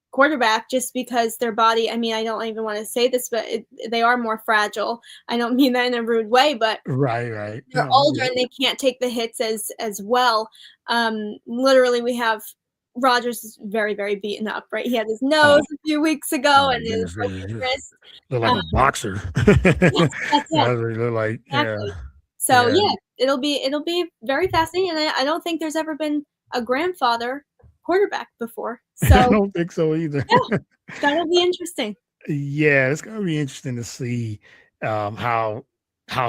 quarterback, just because their body, I mean, I don't even want to say this, but they are more fragile. I don't mean that in a rude way, but right. They're older and they can't take the hits as well. Literally, we have Rodgers is very, very beaten up, right? He had his nose a few weeks ago and his wrist. Look like a boxer. Yes, that's look like, exactly. So yeah, it'll be very fascinating, and I don't think there's ever been a grandfather quarterback before. So I don't think so either. Yeah, that'll be interesting. Yeah, it's gonna be interesting to see how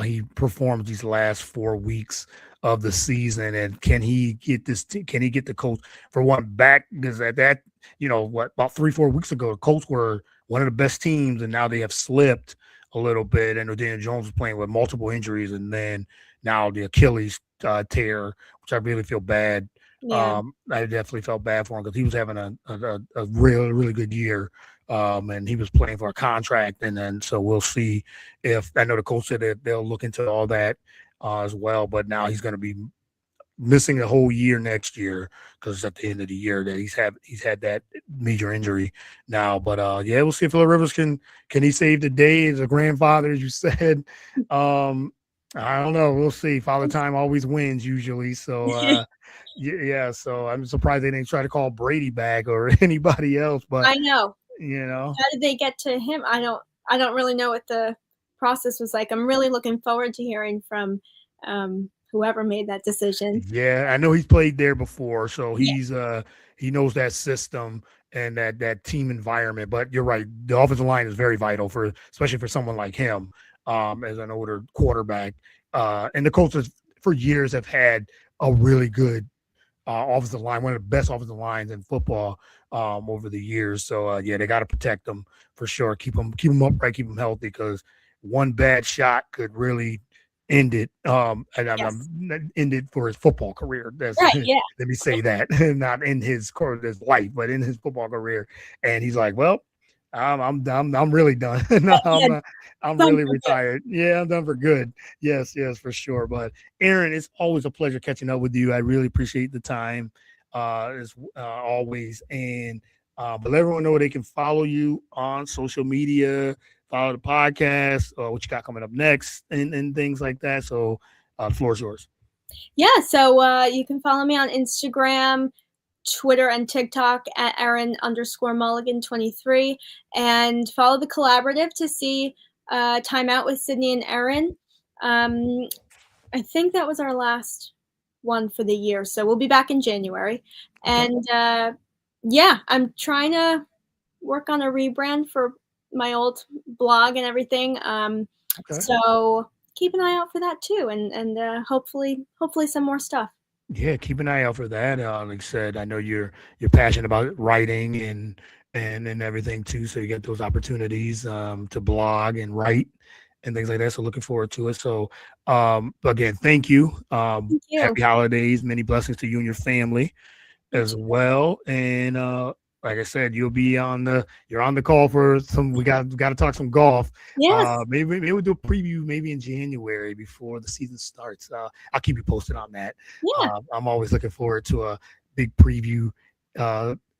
he performs these last 4 weeks of the season, and can he get the Colts for one back? Because at that, about 3-4 weeks ago, the Colts were one of the best teams, and now they have slipped a little bit. And Daniel Jones was playing with multiple injuries, and then now the Achilles tear, which I really feel bad. Yeah. I definitely felt bad for him, because he was having a really, really good year. And he was playing for a contract, and then so we'll see if, I know the coach said that they'll look into all that as well, but now he's going to be missing a whole year next year, because at the end of the year that he's had that major injury now. But we'll see if Phillip Rivers can he save the day as a grandfather, as you said. I don't know. We'll see. Father Time always wins usually. So yeah. So I'm surprised they didn't try to call Brady back or anybody else. But I know. you know, How did they get to him? I don't really know what the process was like. I'm really looking forward to hearing from whoever made that decision. yeah, I know he's played there before, so Yeah. he knows that system and that team environment. But you're right, the offensive line is very vital for especially for someone like him, as an older quarterback. And the coaches for years have had a really good offensive line, one of the best offensive lines in football over the years. So yeah, they got to protect them for sure. Keep them upright, keep them healthy because one bad shot could really end it. Yes. I'm end it for his football career. That's Right. Yeah. let me say that, not in his life, but in his football career. And he's like, well. I'm really done. No, Yeah. I'm Done really for good. retired. Yeah, I'm done for good. Yes, for sure. But Erin, it's always a pleasure catching up with you. I really appreciate the time, as always. And but let everyone know they can follow you on social media, follow the podcast, what you got coming up next, and things like that. So the floor is yours. Yeah. So you can follow me on Instagram, Twitter, and TikTok at Erin_Mulligan 23, and follow the collaborative to see Time Out with Sydney and Erin. I think that was our last one for the year, so we'll be back in January. Okay. And yeah, I'm trying to work on a rebrand for my old blog and everything. Okay. So keep an eye out for that too, and hopefully some more stuff. Yeah, keep an eye out for that. Like I said, I know you're passionate about writing and everything too, so you get those opportunities to blog and write and things like that. So looking forward to it. So again, thank you. Thank you. Happy holidays, many blessings to you and your family You as too. well. And like I said, you're on the call for some. We got to talk some golf. Yes. Maybe we'll do a preview maybe in January before the season starts. I'll keep you posted on that. Yeah. I'm always looking forward to a big preview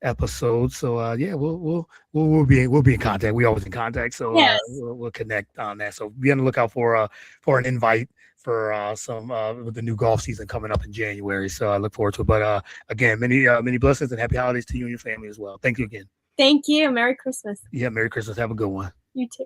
episode. So yeah, we'll be in contact. We always in contact. So Yes. we'll connect on that. So be on the lookout for an invite for some with the new golf season coming up in January. So I look forward to it. But again, many blessings and happy holidays to you and your family as well. Thank you again. Thank you. Merry Christmas. Yeah, Merry Christmas. Have a good one. You too.